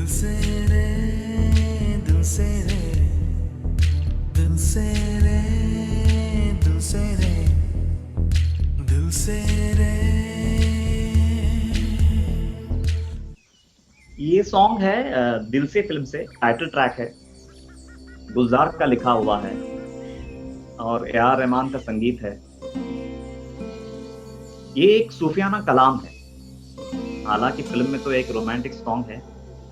से रे दिल से रे दिल से रे दिल से रे दिल से रे। ये सॉन्ग है दिल से फिल्म से, टाइटल ट्रैक है। गुलजार का लिखा हुआ है और ए आर रहमान का संगीत है। ये एक सूफियाना कलाम है। हालांकि फिल्म में तो एक रोमांटिक सॉन्ग है,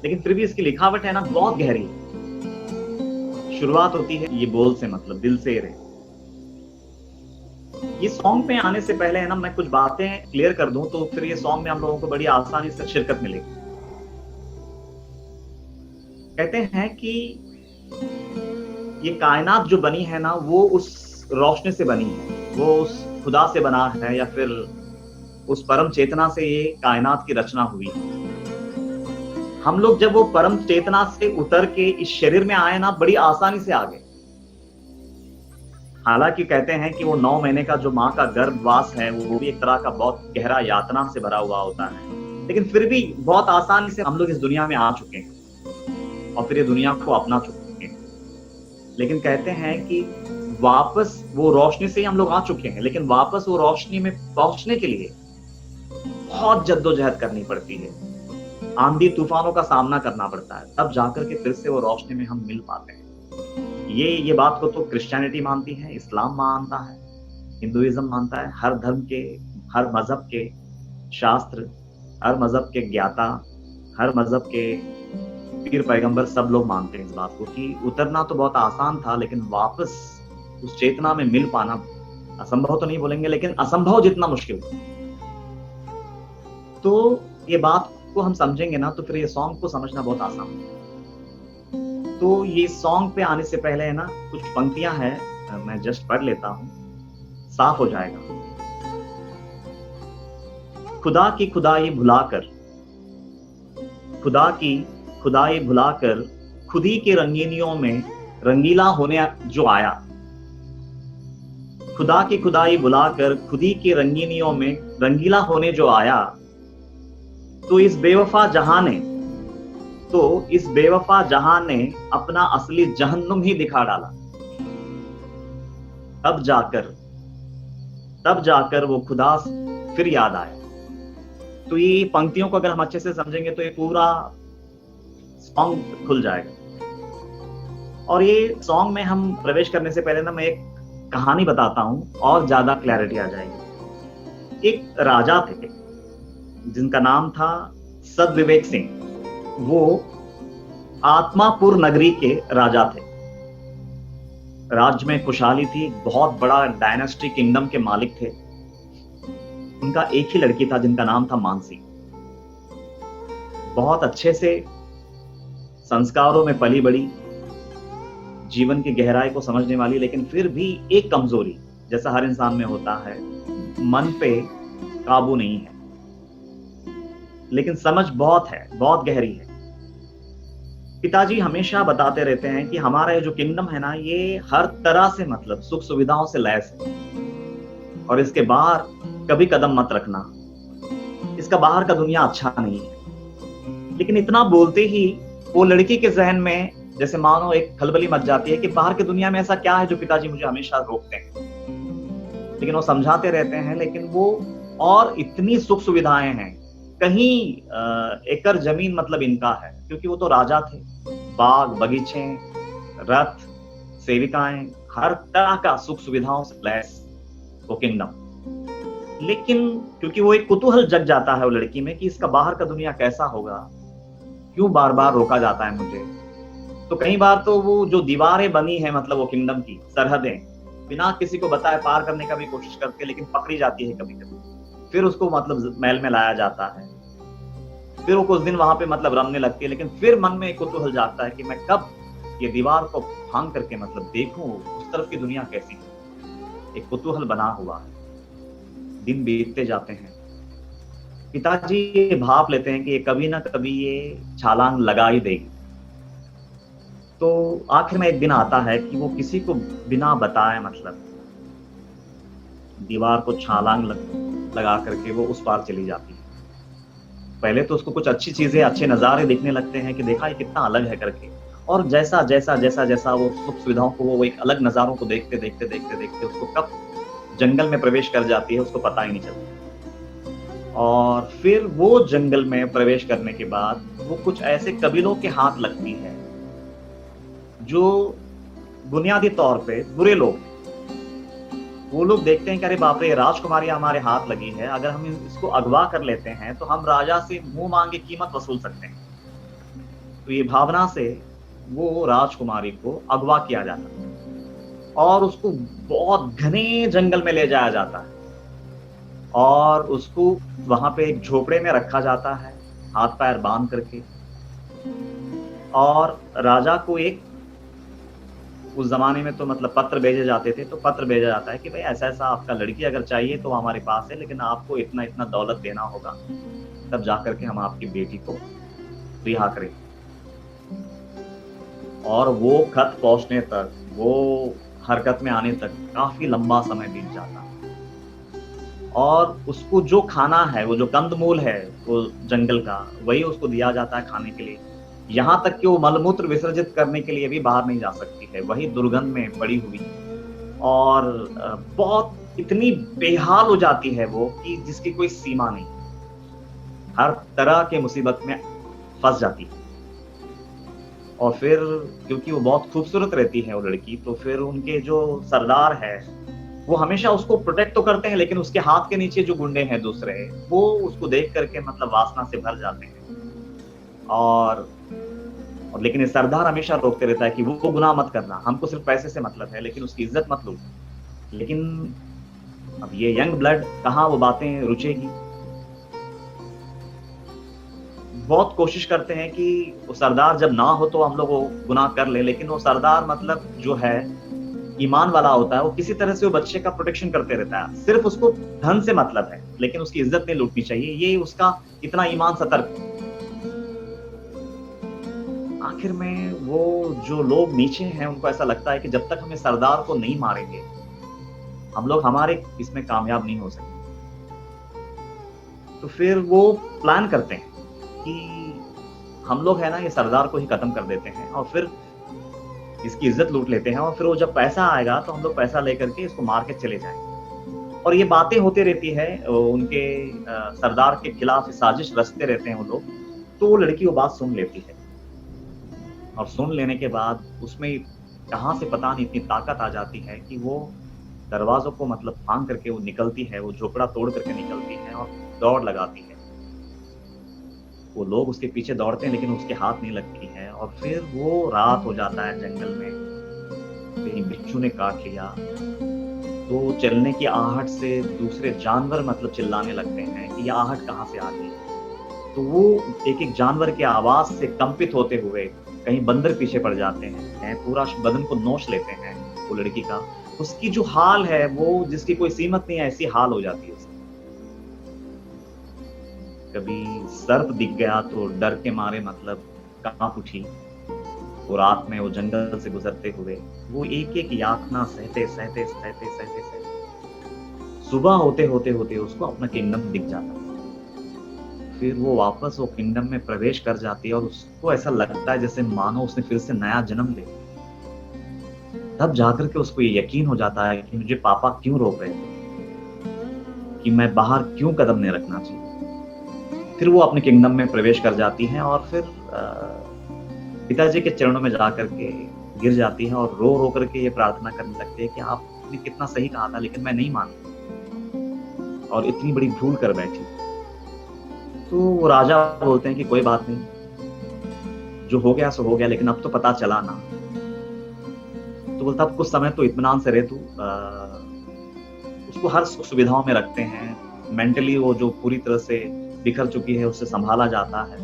लेकिन फिर भी इसकी लिखावट है ना, बहुत गहरी है। शुरुआत होती है ये बोल से, मतलब दिल से रे। ये सॉन्ग में आने से पहले है ना, मैं कुछ बातें क्लियर कर दूं तो फिर ये सॉन्ग में हम लोगों को बड़ी आसानी से शिरकत मिलेगी। कहते हैं कि ये कायनात जो बनी है ना, वो उस रोशनी से बनी है, वो उस खुदा से बना है, या फिर उस परम चेतना से ये कायनात की रचना हुई है। हम लोग जब वो परम चेतना से उतर के इस शरीर में आए ना, बड़ी आसानी से आ गए। हालांकि कहते हैं कि वो 9 महीने का जो माँ का गर्भवास है, वो भी एक तरह का बहुत गहरा यातना से भरा हुआ होता है, लेकिन फिर भी बहुत आसानी से हम लोग इस दुनिया में आ चुके हैं और फिर ये दुनिया को अपना चुके हैं। लेकिन कहते हैं कि वापस वो रोशनी से ही हम लोग आ चुके हैं, लेकिन वापस वो रोशनी में पहुंचने के लिए बहुत जद्दोजहद करनी पड़ती है। आंधी तूफानों का सामना करना पड़ता है, तब जाकर के फिर से वो रोशनी में हम मिल पाते हैं। ये बात को तो क्रिश्चियनिटी मानती है, इस्लाम मानता है, हिंदुइज्म मानता है। हर धर्म के, हर मजहब के शास्त्र, हर मजहब के ज्ञाता, हर मजहब के पीर पैगंबर, सब लोग मानते हैं इस बात को कि उतरना तो बहुत आसान था, लेकिन वापस उस चेतना में मिल पाना असंभव तो नहीं बोलेंगे, लेकिन असंभव जितना मुश्किल। तो ये बात को हम समझेंगे ना, तो फिर ये सॉन्ग को समझना बहुत आसान है। तो ये सॉन्ग पे आने से पहले है ना, कुछ पंक्तियां हैं, मैं जस्ट पढ़ लेता हूं, साफ हो जाएगा। खुदा की खुदाई भुलाकर, खुदा की खुदाई भुलाकर, खुदी के रंगीनियों में रंगीला होने जो आया। खुदा की खुदाई भुलाकर, खुदी के रंगीनियों में रंगीला होने जो आया, तो इस बेवफा जहां ने अपना असली जहन्नुम ही दिखा डाला। तब जाकर वो खुदा फिर याद आया। तो ये पंक्तियों को अगर हम अच्छे से समझेंगे तो ये पूरा सॉन्ग खुल जाएगा। और ये सॉन्ग में हम प्रवेश करने से पहले ना, मैं एक कहानी बताता हूं और ज्यादा क्लैरिटी आ जाएगी। एक राजा थे जिनका नाम था सदविवेक सिंह। वो आत्मापुर नगरी के राजा थे। राज्य में खुशहाली थी, बहुत बड़ा डायनेस्टी किंगडम के मालिक थे। उनका एक ही लड़की था जिनका नाम था मानसी। बहुत अच्छे से संस्कारों में पली बड़ी, जीवन की गहराई को समझने वाली, लेकिन फिर भी एक कमजोरी, जैसा हर इंसान में होता है, मन पे काबू नहीं है, लेकिन समझ बहुत है, बहुत गहरी है। पिताजी हमेशा बताते रहते हैं कि हमारा ये जो किंगडम है ना, ये हर तरह से मतलब सुख सुविधाओं से लैस है, और इसके बाहर कभी कदम मत रखना, इसका बाहर का दुनिया अच्छा नहीं है। लेकिन इतना बोलते ही वो लड़की के जहन में जैसे मानो एक खलबली मच जाती है कि बाहर की दुनिया में ऐसा क्या है जो पिताजी मुझे हमेशा रोकते हैं। लेकिन वो समझाते रहते हैं, लेकिन वो और इतनी सुख सुविधाएं हैं, कहीं एकड़ जमीन मतलब इनका है, क्योंकि वो तो राजा थे। बाग बगीचे, रथ, सेविकाएं, हर तरह का सुख सुविधाओं से लैस वो किंगडम। लेकिन क्योंकि वो एक कुतूहल जग जाता है वो लड़की में कि इसका बाहर का दुनिया कैसा होगा, क्यों बार बार रोका जाता है मुझे। तो कई बार तो वो जो दीवारें बनी है, मतलब वो किंगडम की सरहदें, बिना किसी को बताए पार करने का भी कोशिश करते हैं, लेकिन पकड़ी जाती है कभी कभी। फिर उसको मतलब महल में लाया जाता है, फिर वो कुछ दिन वहां पे मतलब रमने लगती है, लेकिन फिर मन में एक कुतूहल जागता है कि मैं कब ये दीवार को फांग करके मतलब देखूं उस तरफ की दुनिया कैसी है। एक कुतूहल बना हुआ है। दिन बीतते जाते हैं। पिताजी ये भाप लेते हैं कि ये कभी ना कभी ये छलांग लगा ही देगी। तो आखिर में एक दिन आता है कि वो किसी को बिना बताए मतलब दीवार को छलांग लगा करके वो उस पार चली जाती है। पहले तो उसको कुछ अच्छी चीजें, अच्छे नज़ारे दिखने लगते हैं कि देखा ये कितना अलग है करके। और जैसा वो सुख सुविधाओं को, वो एक अलग नज़ारों को देखते उसको कब जंगल में प्रवेश कर जाती है उसको पता ही नहीं चलता। और फिर वो जंगल में प्रवेश करने के बाद वो कुछ ऐसे कबीलों के हाथ लगती है जो बुनियादी तौर पे बुरे लोग हैं। वो लोग देखते हैं कि अरे बाप रे, ये राजकुमारी हमारे हाथ लगी है, अगर हम इसको अगवा कर लेते हैं तो हम राजा से मुंह मांगे कीमत वसूल सकते हैं। तो ये भावना से वो राजकुमारी को अगवा किया जाता है और उसको बहुत घने जंगल में ले जाया जाता है और उसको वहां पे एक झोपड़े में रखा जाता है, हाथ पैर बांध करके। और राजा को एक, उस जमाने में तो मतलब पत्र भेजे जाते थे, तो पत्र भेजा जाता है कि भाई ऐसा ऐसा आपका लड़की अगर चाहिए तो हमारे पास है, लेकिन आपको इतना इतना दौलत देना होगा, तब जाकर के हम आपकी बेटी को रिहा करें। और वो खत पहुंचने तक, वो हरकत में आने तक काफी लंबा समय बीत जाता है। और उसको जो खाना है, वो जो कंदमूल है वो जंगल का, वही उसको दिया जाता है खाने के लिए। यहाँ तक कि वो मलमूत्र विसर्जित करने के लिए भी बाहर नहीं जा सकती है, वही दुर्गंध में पड़ी हुई। और बहुत इतनी बेहाल हो जाती है वो कि जिसकी कोई सीमा नहीं, हर तरह के मुसीबत में फंस जाती है। और फिर क्योंकि वो बहुत खूबसूरत रहती है वो लड़की, तो फिर उनके जो सरदार है वो हमेशा उसको प्रोटेक्ट तो करते हैं, लेकिन उसके हाथ के नीचे जो गुंडे हैं दूसरे, वो उसको देख करके मतलब वासना से भर जाते हैं। और लेकिन ये सरदार हमेशा रोकते रहता है कि वो गुनाह मत करना, हमको सिर्फ पैसे से मतलब है, लेकिन उसकी इज्जत मत लो। लेकिन अब ये यंग ब्लड कहाँ वो बातें रुचेगी। बहुत कोशिश करते हैं कि वो सरदार जब ना हो तो हम लोग वो गुनाह कर ले, लेकिन वो सरदार मतलब जो है ईमान वाला होता है, वो किसी तरह से वो बच्चे का प्रोटेक्शन करते रहता है। सिर्फ उसको धन से मतलब है, लेकिन उसकी इज्जत नहीं लूटनी चाहिए, ये उसका इतना ईमान सतर्क। आखिर में वो जो लोग नीचे हैं उनको ऐसा लगता है कि जब तक हमें सरदार को नहीं मारेंगे हम लोग हमारे इसमें कामयाब नहीं हो सकते। तो फिर वो प्लान करते हैं कि हम लोग है ना ये सरदार को ही खत्म कर देते हैं और फिर इसकी इज्जत लूट लेते हैं, और फिर वो जब पैसा आएगा तो हम लोग पैसा लेकर के इसको मार के चले जाएंगे। और ये बातें होती रहती है, उनके सरदार के खिलाफ साजिश रचते रहते हैं वो लोग। तो वो लड़की वो बात सुन लेती है और सुन लेने के बाद उसमें कहाँ से पता नहीं इतनी ताकत आ जाती है कि वो दरवाजों को मतलब फांग करके वो निकलती है, वो झोपड़ा तोड़ करके निकलती है और दौड़ लगाती है। वो लोग उसके पीछे दौड़ते हैं लेकिन उसके हाथ नहीं लगती है। और फिर वो रात हो जाता है जंगल में, कहीं बिच्छू ने काट लिया, तो चलने की आहट से दूसरे जानवर मतलब चिल्लाने लगते हैं कि ये आहट कहाँ से आ गई। तो वो एक एक जानवर के आवाज से कंपित होते हुए कहीं बंदर पीछे पड़ जाते हैं, पूरा बदन को नोच लेते हैं वो लड़की का। उसकी जो हाल है वो जिसकी कोई सीमत नहीं है, ऐसी हाल हो जाती है उसकी। कभी सर्प दिख गया तो डर के मारे मतलब कांप उठी। वो रात में वो जंगल से गुजरते हुए वो एक एक यातना सहते सहते सहते सहते सहते सुबह होते होते होते उसको अपना किंगडम दिख जाता। फिर वो वापस वो किंगडम में प्रवेश कर जाती है और उसको ऐसा लगता है जैसे मानो उसने फिर से नया जन्म ले। तब जाकर के उसको ये यकीन हो जाता है कि मुझे पापा क्यों रोक रहे थे, कि मैं बाहर क्यों कदम नहीं रखना चाहिए। फिर वो अपने किंगडम में प्रवेश कर जाती हैं और फिर पिताजी के चरणों में जाकर के गिर जाती है और रो रो करके ये प्रार्थना करने लगती है कि आपने कितना सही कहा था, लेकिन मैं नहीं मानी और इतनी बड़ी भूल कर बैठी। तो वो राजा बोलते हैं कि कोई बात नहीं, जो हो गया सो हो गया, लेकिन अब तो पता चला ना। तो बोलता अब कुछ समय तो इत्मीनान से रह तू। उसको हर सुविधाओं में रखते हैं, मेंटली वो जो पूरी तरह से बिखर चुकी है उससे संभाला जाता है।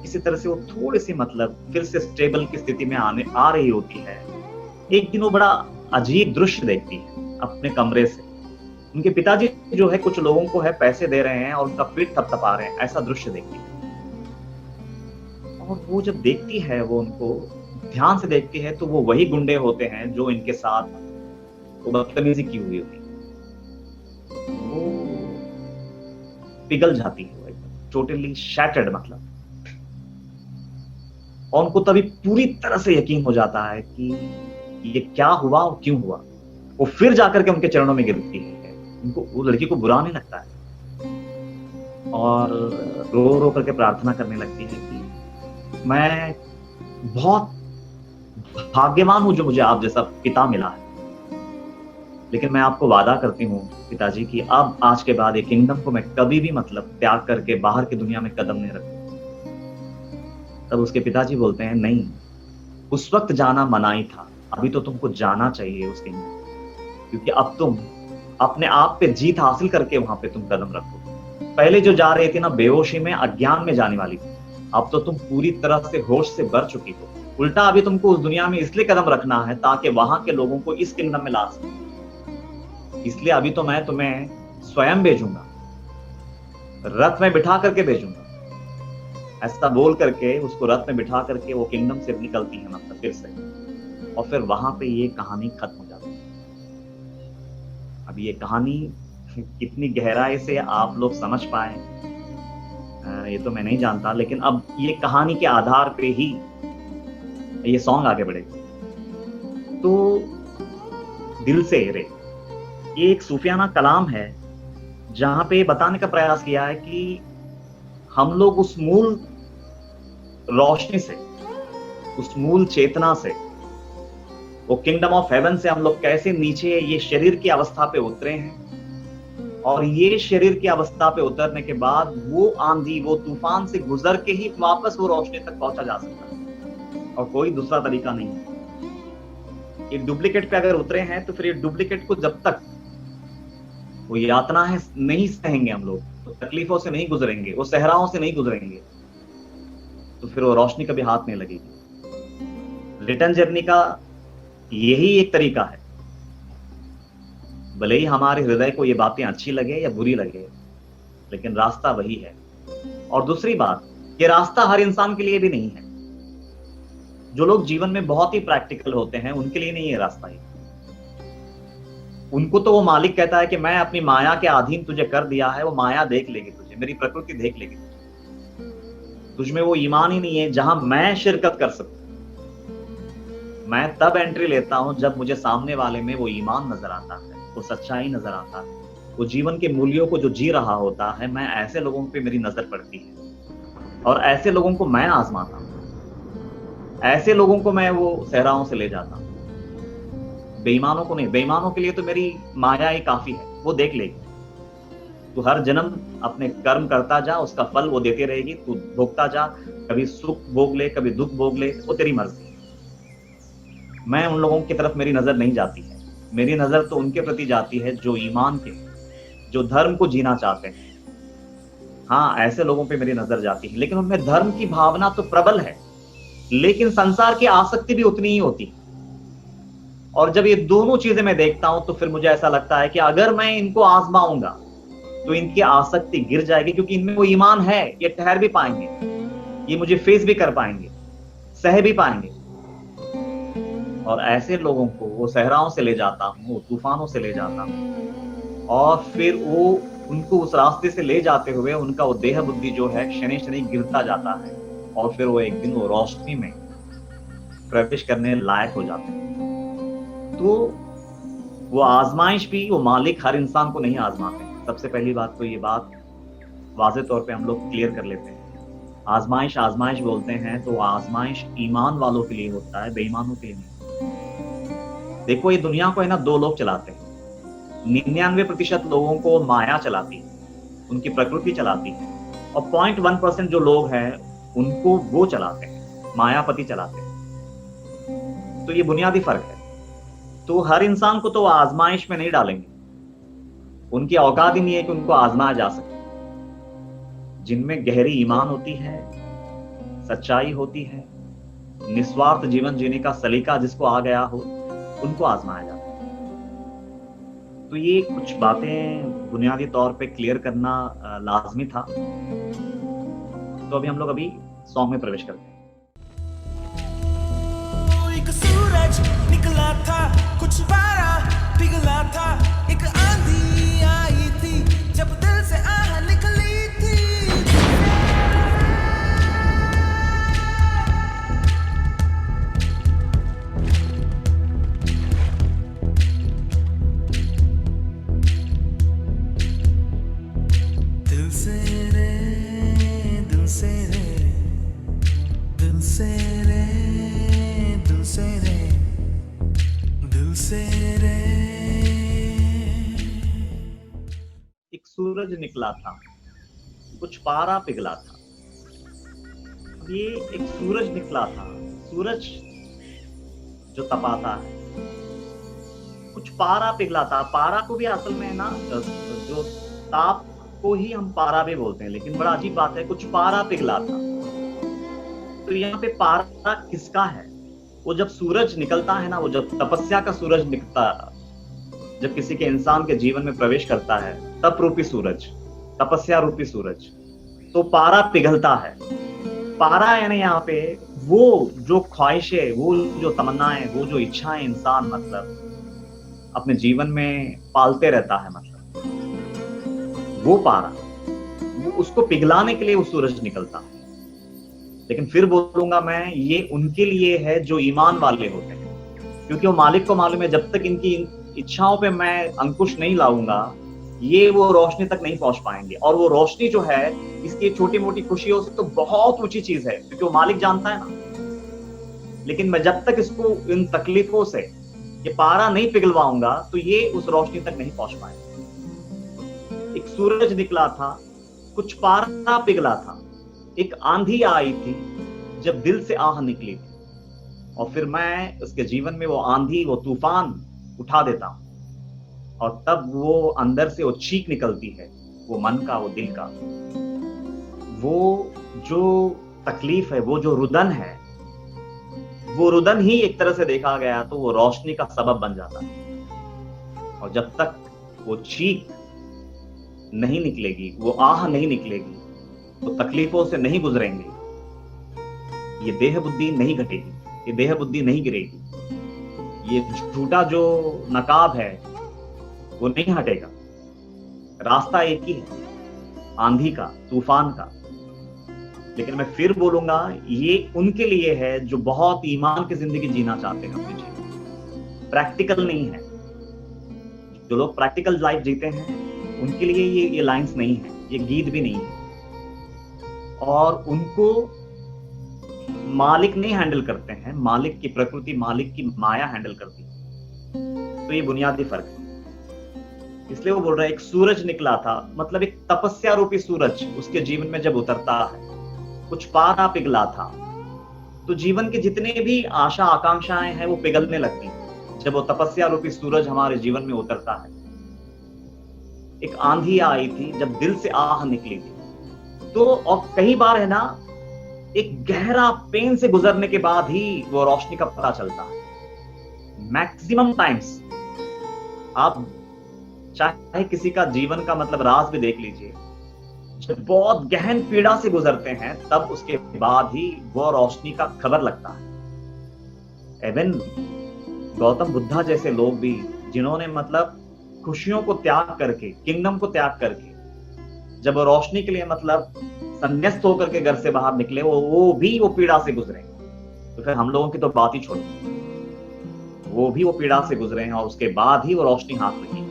किसी तरह से वो थोड़ी सी मतलब फिर से स्टेबल की स्थिति में आ रही होती है। एक दिन वो बड़ा अजीब दृश्य देखती है अपने कमरे से। उनके पिताजी जो है कुछ लोगों को है पैसे दे रहे हैं और उनका पेट थपथपा रहे हैं, ऐसा दृश्य देखती है। और वो जब देखती है, वो उनको ध्यान से देखती है, तो वो वही गुंडे होते हैं जो इनके साथ वो बदतमीजी की हुई होती। वो पिघल जाती है, टोटली शैटर्ड मतलब। और उनको तभी पूरी तरह से यकीन हो जाता है कि ये क्या हुआ और क्यों हुआ। वो फिर जाकर के उनके चरणों में गिरती है, उनको वो लड़की को बुरा नहीं लगता है और रो रो करके प्रार्थना करने लगती है कि मैं बहुत भाग्यवान हूं जो मुझे आप जैसा पिता मिला है, लेकिन मैं आपको वादा करती हूँ पिताजी कि अब आज के बाद ये किंगडम को मैं कभी भी मतलब त्याग करके बाहर की दुनिया में कदम नहीं रखूंगा। तब उसके पिताजी बोलते हैं नहीं, उस वक्त जाना मनाही था, अभी तो तुमको जाना चाहिए उस किंगडम, क्योंकि अब तुम अपने आप पे जीत हासिल करके वहां पे तुम कदम रखो। पहले जो जा रही थी ना बेहोशी में, अज्ञान में जाने वाली थी, अब तो तुम पूरी तरह से होश से भर चुकी हो। उल्टा अभी तुमको उस दुनिया में इसलिए कदम रखना है ताकि वहां के लोगों को इस किंगडम में ला सके। इसलिए अभी तो मैं तुम्हें स्वयं भेजूंगा, रथ में बिठा करके भेजूंगा। ऐसा बोल करके उसको रथ में बिठा करके वो किंगडम से निकलती है मतलब फिर से, और फिर वहां पे ये कहानी खत्म हो जाती है। अब ये कहानी कितनी गहराई से आप लोग समझ पाए ये तो मैं नहीं जानता, लेकिन अब ये कहानी के आधार पे ही ये सॉन्ग आगे बढ़ेगा। तो दिल से रे, ये एक सूफियाना कलाम है जहां पे बताने का प्रयास किया है कि हम लोग उस मूल रोशनी से, उस मूल चेतना से, वो किंगडम ऑफ हेवन से हम लोग कैसे नीचे ये शरीर की अवस्था पे उतरे हैं, और ये शरीर की अवस्था पे उतरने के बाद वो आंधी, वो तूफान से गुजर के ही वापस वो रोशनी तक पहुंचा जा सकता है, और कोई दूसरा तरीका नहीं है। ये डुप्लीकेट पे अगर उतरे हैं तो फिर ये डुप्लीकेट को जब तक वो यातना है नहीं सहेंगे हम लोग, तो तकलीफों से नहीं गुजरेंगे, वो सहराओं से नहीं गुजरेंगे, तो फिर वो रोशनी कभी हाथ नहीं लगेगी। रिटर्न जर्नी का यही एक तरीका है। भले ही हमारे हृदय को ये बातें अच्छी लगे या बुरी लगे, लेकिन रास्ता वही है। और दूसरी बात, ये रास्ता हर इंसान के लिए भी नहीं है। जो लोग जीवन में बहुत ही प्रैक्टिकल होते हैं उनके लिए नहीं है रास्ता ये। उनको तो वो मालिक कहता है कि मैं अपनी माया के अधीन तुझे कर दिया है, वो माया देख लेगी तुझे, मेरी प्रकृति देख लेगी तुझे, तुझमें वो ईमान ही नहीं है जहां मैं शिरकत कर सकूं। मैं तब एंट्री लेता हूं जब मुझे सामने वाले में वो ईमान नजर आता है, वो सच्चाई नजर आता है, वो जीवन के मूल्यों को जो जी रहा होता है। मैं ऐसे लोगों पे मेरी नजर पड़ती है और ऐसे लोगों को मैं आजमाता हूं, ऐसे लोगों को मैं वो सहराओं से ले जाता हूं, बेईमानों को नहीं। बेईमानों के लिए तो मेरी माया ही काफी है, वो देख लेगी। तू हर जन्म अपने कर्म करता जा, उसका फल वो देती रहेगी, तू भोगता जा, कभी सुख भोग ले कभी दुख भोग ले, वो तेरी मर्जी। मैं उन लोगों की तरफ मेरी नजर नहीं जाती है, मेरी नजर तो उनके प्रति जाती है जो ईमान के, जो धर्म को जीना चाहते हैं। हाँ, ऐसे लोगों पे मेरी नजर जाती है, लेकिन उनमें धर्म की भावना तो प्रबल है, लेकिन संसार की आसक्ति भी उतनी ही होती है। और जब ये दोनों चीजें मैं देखता हूं तो फिर मुझे ऐसा लगता है कि अगर मैं इनको आजमाऊंगा तो इनकी आसक्ति गिर जाएगी, क्योंकि इनमें वो ईमान है, ये ठहर भी पाएंगे, ये मुझे फेस भी कर पाएंगे, सह भी पाएंगे। और ऐसे लोगों को वो सहराओं से ले जाता हूँ, वो तूफानों से ले जाता हूँ, और फिर वो उनको उस रास्ते से ले जाते हुए उनका वो देह बुद्धि जो है क्षण क्षण गिरता जाता है, और फिर वो एक दिन वो रोशनी में प्रवेश करने लायक हो जाते हैं। तो वो आजमाइश भी वो मालिक हर इंसान को नहीं आजमाते। सबसे पहली बात तो ये बात वाज़ेह तौर पे हम लोग क्लियर कर लेते हैं। आजमाइश आजमाइश बोलते हैं तो आजमाइश ईमान वालों के लिए होता है, बेईमानों के लिए नहीं। देखो, ये दुनिया को है ना दो लोग चलाते हैं। 99% लोगों को माया चलाती है, उनकी प्रकृति चलाती है, और 0.1% जो लोग हैं उनको वो चलाते हैं, मायापति चलाते हैं। तो ये बुनियादी फर्क है। तो हर इंसान को तो आजमाइश में नहीं डालेंगे, उनकी औकात ही नहीं है कि उनको आजमाया जा सके। जिनमें गहरी ईमान होती है, सच्चाई होती है, निस्वार्थ जीवन जीने का सलीका जिसको आ गया हो, उनको आजमाया जाता है। तो ये कुछ बातें बुनियादी तौर पे क्लियर करना लाजमी था। तो अभी हम लोग सॉन्ग में प्रवेश करते हैं। एक सूरज निकला था, कुछ वारा पिघला था, एक आंधी आई थी जब दिल से आह निकली थी। सूरज निकला था, कुछ पारा पिघला था। ये एक सूरज निकला था, सूरज जो तपाता है, कुछ पारा पिघला था। पारा को भी असल में ना, जो ताप को ही हम पारा भी बोलते हैं, लेकिन बड़ा अजीब बात है, कुछ पारा पिघला था। तो यहाँ पे पारा किसका है? वो जब सूरज निकलता है ना, वो जब तपस्या का सूरज निकलता, जब किसी के इंसान के जीवन में प्रवेश करता है, तप रूपी सूरज, तपस्या रूपी सूरज, तो पारा पिघलता है। पारा यानी यहाँ पे वो जो ख्वाहिशें, वो जो तमन्नाएं, वो जो इच्छाएं इंसान मतलब अपने जीवन में पालते रहता है, मतलब वो पारा, वो उसको पिघलाने के लिए वो सूरज निकलता है। लेकिन फिर बोलूंगा मैं, ये उनके लिए है जो ईमान वाले होते हैं, क्योंकि वो मालिक को मालूम है जब तक इनकी इच्छाओं पे मैं अंकुश नहीं लाऊंगा, ये वो रोशनी तक नहीं पहुंच पाएंगे। और वो रोशनी जो है, इसकी छोटी मोटी खुशियों से तो बहुत ऊंची चीज है, क्योंकि वो मालिक जानता है ना। लेकिन मैं जब तक इसको इन तकलीफों से ये पारा नहीं पिघलवाऊंगा, तो ये उस रोशनी तक नहीं पहुंच पाएगा। एक सूरज निकला था, कुछ पारा पिघला था, एक आंधी आई थी जब दिल से आह निकली थी, और फिर मैं उसके जीवन में वो आंधी, वो तूफान उठा देता हूं, और तब वो अंदर से वो चीख निकलती है, वो मन का, वो दिल का, वो जो तकलीफ है, वो जो रुदन है, वो रुदन ही एक तरह से देखा गया तो वो रोशनी का सबब बन जाता है। और जब तक वो चीख नहीं निकलेगी, वो आह नहीं निकलेगी, तो तकलीफों से नहीं गुजरेंगे, ये देह बुद्धि नहीं घटेगी, ये देह बुद्धि नहीं गिरेगी, ये झूठा जो नकाब है वो नहीं हटेगा। रास्ता एक ही है, आंधी का, तूफान का। लेकिन मैं फिर बोलूंगा, ये उनके लिए है जो बहुत ईमान की जिंदगी जीना चाहते हैं अपने जीवन, प्रैक्टिकल नहीं है। जो लोग प्रैक्टिकल लाइफ जीते हैं, उनके लिए ये लाइंस नहीं है, ये गीत भी नहीं है, और उनको मालिक नहीं हैंडल करते हैं, मालिक की प्रकृति, मालिक की माया हैंडल करती है। तो ये बुनियादी फर्क है। इसलिए वो बोल रहा है एक सूरज निकला था, मतलब एक तपस्या रूपी सूरज उसके जीवन में जब उतरता है, कुछ पारा पिघला था, तो जीवन के जितने भी आशा आकांक्षाएं हैं वो पिघलने लगती हैं जब वो तपस्या रूपी सूरज हमारे जीवन में उतरता है। एक आंधी आई थी जब दिल से आह निकली थी। तो और कई बार है ना, एक गहरा पेन से गुजरने के बाद ही वो रोशनी का पता चलता है। मैक्सिमम टाइम्स आप चाहे किसी का जीवन का मतलब राज भी देख लीजिए, जब बहुत गहन पीड़ा से गुजरते हैं, तब उसके बाद ही वो रोशनी का खबर लगता है। इवन गौतम बुद्धा जैसे लोग भी, जिन्होंने मतलब खुशियों को त्याग करके, किंगडम को त्याग करके, जब वो रोशनी के लिए मतलब संन्यास्त होकर के घर से बाहर निकले, वो भी वो पीड़ा से गुजरे। तो फिर हम लोगों की तो बात ही छोड़ो, वो भी वो पीड़ा से गुजरे हैं, और उसके बाद ही वो रोशनी हाथ लगी।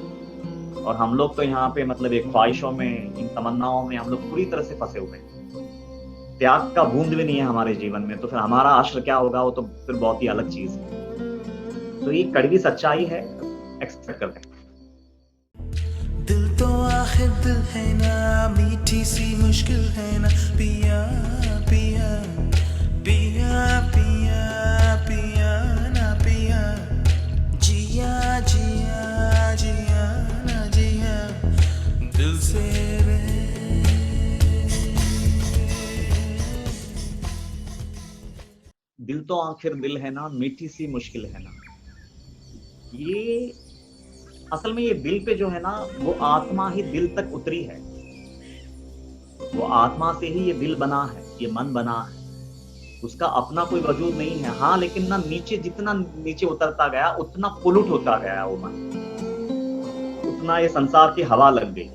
और हम लोग तो यहाँ पे मतलब एक ख्वाहिशों में, इन तमन्नाओं में हम लोग पूरी तरह से फंसे हुए हैं। त्याग का बूंद भी नहीं है हमारे जीवन में, तो फिर हमारा आश्रय क्या होगा, वो तो फिर बहुत ही अलग चीज है। तो ये कड़वी सच्चाई है, एक्सेप्ट करते हैं। दिल तो आखिर दिल है ना, मीठी सी मुश्किल है ना, पिया पिया पिया पिया पिया ना पिया, जिया जिया जिया ना जिया, दिल से रे। दिल तो आखिर दिल है ना, मीठी सी मुश्किल है ना। ये असल में ये दिल पे जो है ना, वो आत्मा ही दिल तक उतरी है, वो आत्मा से ही ये दिल बना है, ये मन बना है, उसका अपना कोई वजूद नहीं है। हाँ, लेकिन ना नीचे, जितना नीचे उतरता गया उतना पोल्यूट होता गया वो मन, उतना ये संसार की हवा लग गई,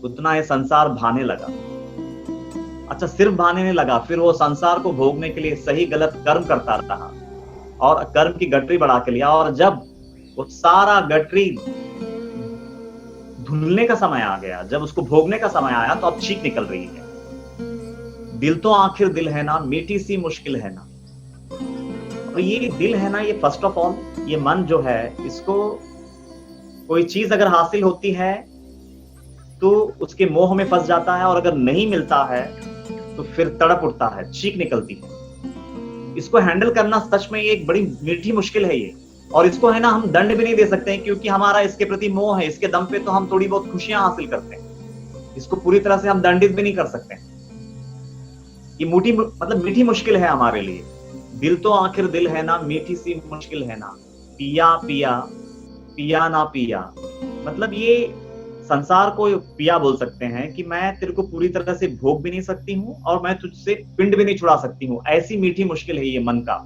उतना ये संसार भाने लगा। अच्छा, सिर्फ भाने नहीं लगा, फिर वो संसार को भोगने के लिए सही गलत कर्म करता रहा, और कर्म की गठरी बढ़ा के लिया, और जब वो सारा गठरी धुलने का समय आ गया, जब उसको भोगने का समय आया, तो अब चीख निकल रही है। दिल तो आखिर दिल है ना, मीठी सी मुश्किल है ना। और ये दिल है ना, ये फर्स्ट ऑफ ऑल, ये मन जो है, इसको कोई चीज अगर हासिल होती है तो उसके मोह में फंस जाता है, और अगर नहीं मिलता है तो फिर तड़प उठता है, चीख निकलती है। इसको हैंडल करना सच में एक बड़ी मीठी मुश्किल है ये, और इसको है ना हम दंड भी नहीं दे सकते हैं, क्योंकि हमारा इसके प्रति मोह है। इसके दम पे तो हम थोड़ी बहुत खुशियां हासिल करते हैं, इसको पूरी तरह से हम दंडित भी नहीं कर सकते। ये मीठी मुश्किल है हमारे लिए। दिल तो आखिर दिल है ना, मीठी सी मुश्किल है ना, पिया पिया पिया ना पिया। मतलब ये संसार को पिया बोल सकते हैं कि मैं तेरे को पूरी तरह से भोग भी नहीं सकती हूँ और मैं तुझसे पिंड भी नहीं छुड़ा सकती हूँ। ऐसी मीठी मुश्किल है ये मन का।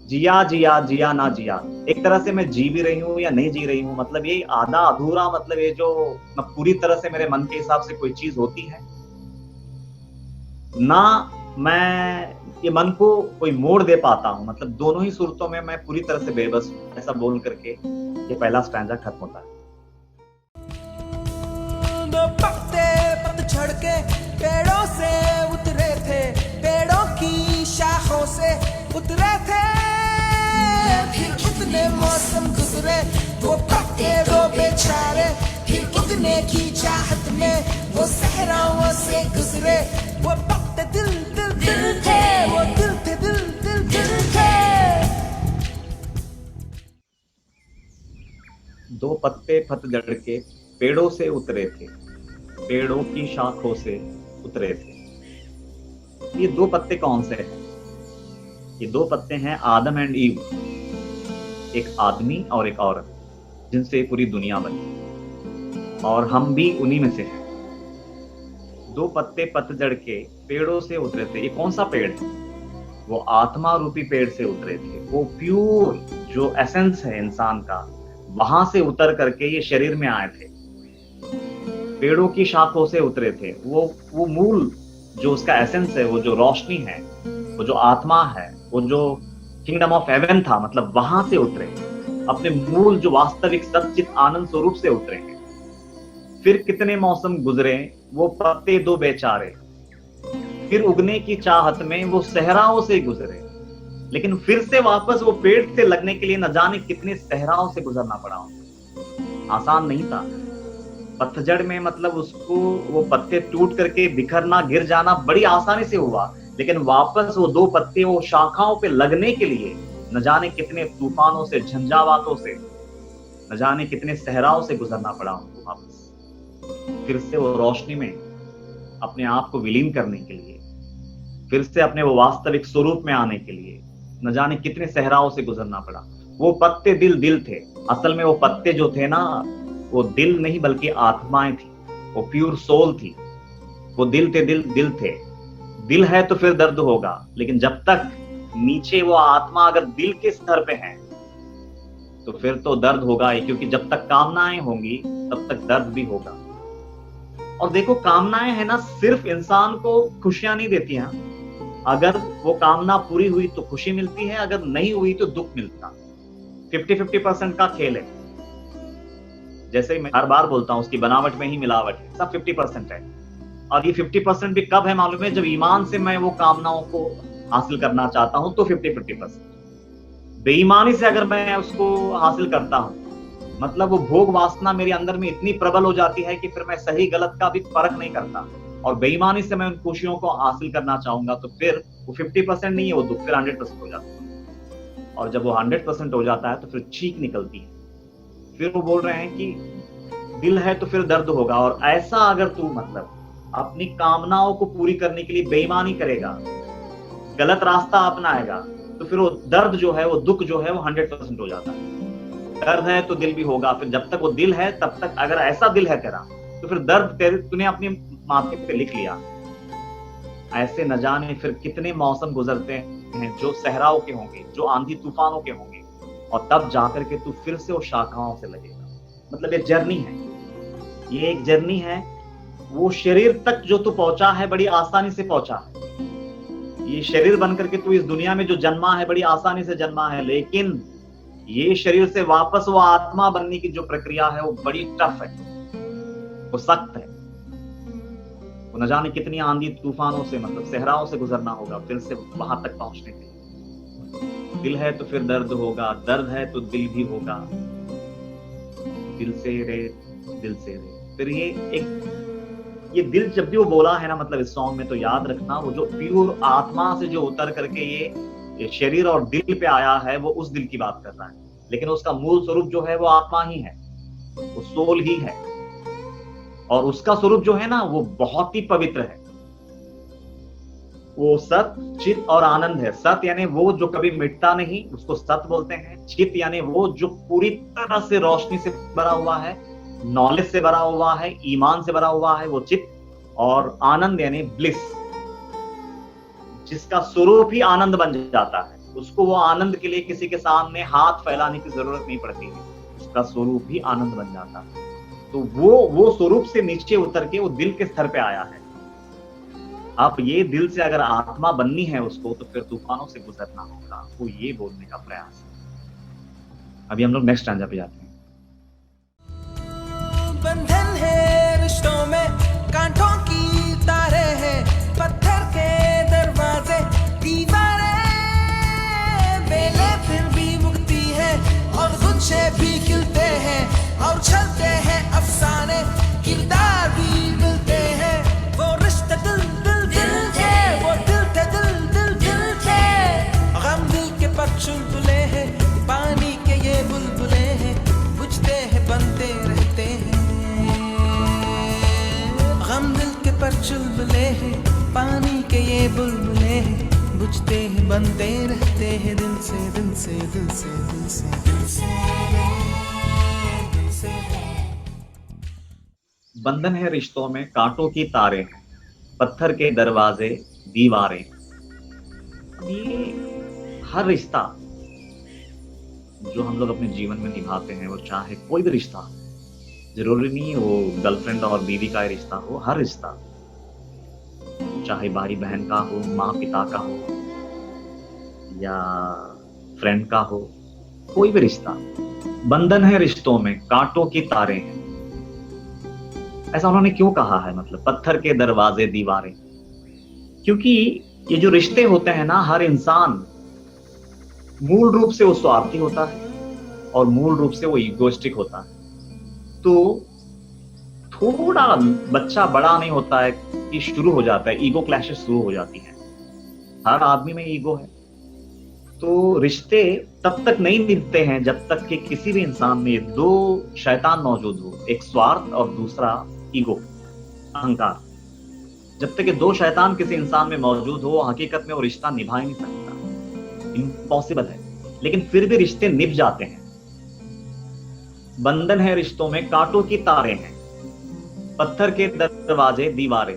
जिया जिया जिया ना जिया, एक तरह से मैं जी भी रही हूँ या नहीं जी रही हूँ, मतलब ये आधा अधूरा, मतलब ये जो पूरी तरह से मेरे मन के हिसाब से कोई चीज होती है ना, मैं ये मन को कोई मोड़ दे पाता हूँ। मतलब दोनों ही सूरतों में मैं पूरी तरह से बेबस हूँ। ऐसा बोल करके ये पहला स्टैंजा खत्म होता है। दो पत्ते पतझड़ के पेड़ों से उतरे थे, पेड़ों की शाखों से उतरे थे। फिर उतने मौसम गुजरे, वो पत्ते वो बेचारे, फिर उगने की चाहत में वो सहराओं से गुजरे। वो पत्ते दिल दिल दिल थे, वो दिल थे दिल दिल दिल थे। दो पत्ते पतझड़ के पेड़ों से उतरे थे, पेड़ों की शाखों से उतरे थे। ये दो पत्ते कौन से हैं? ये दो पत्ते हैं आदम एंड ईव, एक आदमी और एक औरत, जिनसे पूरी दुनिया बनी, और हम भी उन्हीं में से हैं। दो पत्ते पतझड़ के पेड़ों से उतरे थे। ये कौन सा पेड़ है? वो आत्मा रूपी पेड़ से उतरे थे। वो प्योर जो एसेंस है इंसान का, वहां से उतर करके ये शरीर में आए थे। पेड़ों की शाखों से उतरे थे। वो मूल जो उसका एसेंस है, वो जो रोशनी है, वो जो आत्मा है, वो जो किंगडम ऑफ हेवन था, मतलब वहां से उतरे, अपने मूल जो वास्तविक सच्चित आनंद स्वरूप से उतरे हैं। फिर कितने मौसम गुजरे, वो पत्ते दो बेचारे, फिर उगने की चाहत में वो सहराओं से गुजरे, लेकिन फिर से वापस वो पेड़ से लगने के लिए न जाने कितने सहराओं से गुजरना पड़ा। आसान नहीं था। पतझड़ में मतलब उसको वो पत्ते टूट करके बिखरना, गिर जाना बड़ी आसानी से हुआ, लेकिन वापस वो दो पत्ते वो शाखाओं पे लगने के लिए न जाने कितने तूफानों से, झंझावातों से, न जाने कितने सहराओं से गुजरना पड़ा उनको। वापस फिर से वो रोशनी में अपने आप को विलीन करने के लिए, फिर से अपने वो वास्तविक स्वरूप में आने के लिए न जाने कितने सहराओं से गुजरना पड़ा। वो पत्ते दिल थे। असल में वो पत्ते जो थे ना, वो दिल नहीं बल्कि आत्माएं थी, वो प्योर सोल थी। वो दिल थे। दिल है तो फिर दर्द होगा, लेकिन जब तक नीचे वो आत्मा अगर दिल के स्तर पे है तो फिर तो दर्द होगा ही, क्योंकि जब तक कामनाएं होंगी तब तक दर्द भी होगा। और देखो, कामनाएं है ना, सिर्फ इंसान को खुशियां नहीं देती हैं। अगर वो कामना पूरी हुई तो खुशी मिलती है, अगर नहीं हुई तो दुख मिलता। 50-50% का खेल है। जैसे मैं हर बार बोलता हूं, उसकी बनावट में ही मिलावट है। सब 50% है, और ये 50% भी कब है मालूम है? जब ईमान से मैं वो कामनाओं को हासिल करना चाहता हूं तो 50-50%। बेईमानी से अगर मैं उसको हासिल करता हूं, मतलब वो भोग वासना मेरे अंदर में इतनी प्रबल हो जाती है कि फिर मैं सही गलत का भी फर्क नहीं करता, और बेईमानी से मैं उन खुशियों को हासिल करना चाहूंगा, तो फिर वो 50% नहीं है, वो दुख फिर 100% हो जाता है। और जब वो 100% हो जाता है तो फिर चीख निकलती है। फिर वो बोल रहे हैं कि दिल है तो फिर दर्द होगा। और ऐसा अगर तू मतलब अपनी कामनाओं को पूरी करने के लिए बेईमानी करेगा, गलत रास्ता अपनाएगा, तो फिर वो दर्द जो है, वो दुख जो है, वो 100% हो जाता है। दर्द है तो दिल भी होगा। फिर जब तक वो दिल है तब तक, अगर ऐसा दिल है तेरा, तो फिर दर्द तूने अपनी माथे पे लिख लिया। ऐसे न जाने फिर कितने मौसम गुजरते हैं जो सहराओं के होंगे, जो आंधी तूफानों के होंगे, और तब जाकर के तू फिर से वो शाखाओं से लगेगा। मतलब ये जर्नी है, ये एक जर्नी है। वो शरीर तक जो तू पहुंचा है बड़ी आसानी से पहुंचा है। ये शरीर बनकर के तू इस दुनिया में जो जन्मा है बड़ी आसानी से जन्मा है, लेकिन ये शरीर से वापस वो आत्मा बनने की जो प्रक्रिया है वो बड़ी टफ है, वो सख्त है। वो न जाने कितनी आंधी तूफानों से, मतलब सहराओं से गुजरना होगा फिर से वहां तक पहुंचने के लिए। दिल है तो फिर दर्द होगा, दर्द है तो दिल भी होगा। दिल से रे, दिल से रे। फिर ये दिल जब भी वो बोला है ना, मतलब इस सॉन्ग में, तो याद रखना वो जो प्योर आत्मा से जो उतर करके ये शरीर और दिल पे आया है, वो उस दिल की बात कर रहा है। लेकिन उसका मूल स्वरूप जो है वो आत्मा ही है, वो सोल ही है। और उसका स्वरूप जो है ना वो बहुत ही पवित्र है। वो सत, चित और आनंद है। सत यानी वो जो कभी मिटता नहीं, उसको सत बोलते हैं। चित यानी वो जो पूरी तरह से रोशनी से भरा हुआ है, नॉलेज से भरा हुआ है, ईमान से भरा हुआ है, वो चित। और आनंद यानी ब्लिस, जिसका स्वरूप ही आनंद बन जाता है। उसको वो आनंद के लिए किसी के सामने हाथ फैलाने की जरूरत नहीं पड़ती है, उसका स्वरूप ही आनंद बन जाता है। तो वो स्वरूप से नीचे उतर के वो दिल के स्तर पे आया है। आप ये दिल से अगर आत्मा बननी है उसको, तो फिर तूफानों से गुजरना होगा, वो ये बोलने का प्रयास है। अभी हम लोग नेक्स्ट स्टैंजा पे जाते हैं। बंधन है रिश्तों में, कांटों की तारे हैं, पत्थर के दरवाजे, दीवारें, बेले फिर भी मुक्ति है, और गुच्छे भी खिलते हैं, और चलते हैं अफसाने, किरदार भी मिलते हैं। वो रिश्ते दिल दिल दिल के, वो दिल थे दिल दिल दिल के, गम दिल के पर चुलबुले हैं, पानी के ये बुलबुले हैं, बुझते हैं बनते रहते हैं। गम दिल के पर चुलबुले हैं, पानी के ये बुलबुले हैं, बुझते हैं बनते रहते हैं, दिल से दिल से दिल से दिल से दिल से दिल से। बंधन है रिश्तों में, कांटों की तारे हैं, पत्थर के दरवाजे, दीवारें। ये हर रिश्ता जो हम लोग अपने जीवन में निभाते हैं, वो चाहे कोई भी रिश्ता, जरूरी नहीं वो गर्लफ्रेंड और बीवी का रिश्ता हो, हर रिश्ता, चाहे भाई बहन का हो, माँ पिता का हो, या फ्रेंड का हो, कोई भी रिश्ता। बंधन है रिश्तों में, कांटों की तारे हैं। ऐसा उन्होंने क्यों कहा है? मतलब पत्थर के दरवाजे, दीवारें, क्योंकि ये जो रिश्ते होते हैं ना, हर इंसान मूल रूप से वो स्वार्थी होता है और मूल रूप से वो इगोइस्टिक होता है। तो थोड़ा बच्चा बड़ा नहीं होता है कि शुरू हो जाता है, ईगो क्लैशेस शुरू हो जाती है। हर आदमी में ईगो है। तो रिश्ते तब तक नहीं निभते हैं जब तक कि किसी भी इंसान में दो शैतान मौजूद हो, एक स्वार्थ और दूसरा ईगो, अहंकार। जब तक कि दो शैतान किसी इंसान में मौजूद हो, हकीकत में वो रिश्ता निभा ही नहीं सकता, इम्पॉसिबल है। लेकिन फिर भी रिश्ते निभ जाते हैं। बंधन है रिश्तों में, कांटों की तारे हैं, पत्थर के दरवाजे, दीवारें,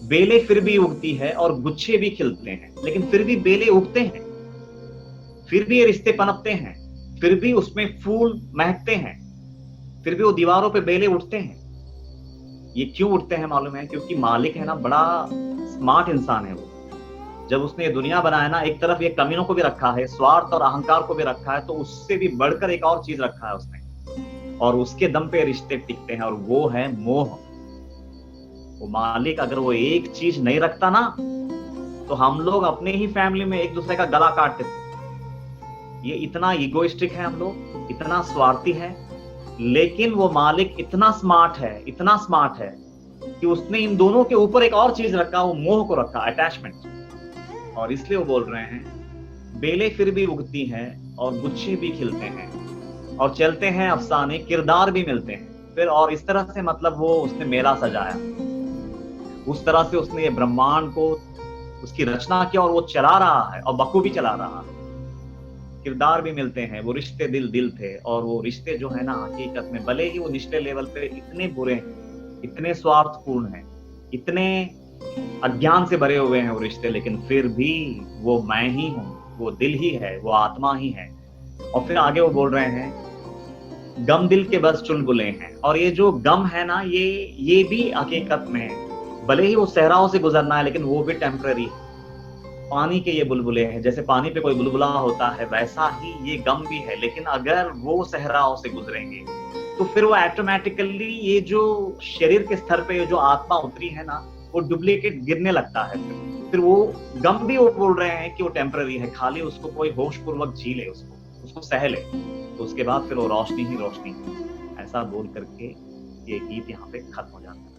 बेलें फिर भी उगती है और गुच्छे भी खिलते हैं। लेकिन फिर भी बेलें उगते हैं, फिर भी ये रिश्ते पनपते हैं, फिर भी उसमें फूल महकते हैं, फिर भी वो दीवारों पे बेलें उठते हैं। ये क्यों उठते हैं मालूम है? क्योंकि मालिक है ना, बड़ा स्मार्ट इंसान है वो। जब उसने ये दुनिया बनाया ना, एक तरफ ये कमीनों को भी रखा है, स्वार्थ और अहंकार को भी रखा है, तो उससे भी बढ़कर एक और चीज रखा है उसने, और उसके दम पे रिश्ते टिकते हैं, और वो है मोह। वो मालिक अगर वो एक चीज नहीं रखता ना, तो हम लोग अपने ही फैमिली में एक दूसरे का गला काटते थे। ये इतना इगोइस्टिक है हम लोग, इतना स्वार्थी है। लेकिन वो मालिक इतना स्मार्ट है, इतना स्मार्ट है कि उसने इन दोनों के ऊपर एक और चीज रखा, वो मोह को रखा, अटैचमेंट। और इसलिए वो बोल रहे हैं, बेलें फिर भी उगती हैं और गुच्छे भी खिलते हैं, और चलते हैं अफसाने, किरदार भी मिलते हैं। फिर और इस तरह से, मतलब वो उसने मेला सजाया, उस तरह से उसने ये ब्रह्मांड को, उसकी रचना किया, और वो चला रहा है, और बखूबी चला रहा है। किरदार भी मिलते हैं। वो रिश्ते दिल दिल थे, और वो रिश्ते जो है ना, हकीकत में भले ही वो निचले लेवल पे इतने बुरे हैं, इतने स्वार्थपूर्ण हैं, इतने अज्ञान से भरे हुए हैं वो रिश्ते, लेकिन फिर भी वो मैं ही हूं, वो दिल ही है, वो आत्मा ही है। और फिर आगे वो बोल रहे हैं, गम दिल के बस चुलबुले हैं। और ये जो गम है ना, ये भी हकीकत में, भले ही वो सहराओं से गुजरना है, लेकिन वो भी टेम्पररी है। पानी के ये बुलबुले हैं, जैसे पानी पे कोई बुलबुला होता है, वैसा ही ये गम भी है। लेकिन अगर वो सहराओं से गुजरेंगे, तो फिर वो ऑटोमेटिकली ये जो शरीर के स्तर पे जो आत्मा उतरी है ना, वो डुप्लीकेट गिरने लगता है। फिर वो गम भी वो बोल रहे हैं कि वो टेम्पररी है, खाली उसको कोई होश पूर्वक जी ले, उसको सह ले, तो उसके बाद फिर वो रोशनी ही रोशनी, ऐसा बोल करके ये गीत यहाँ पे खत्म हो जाता है।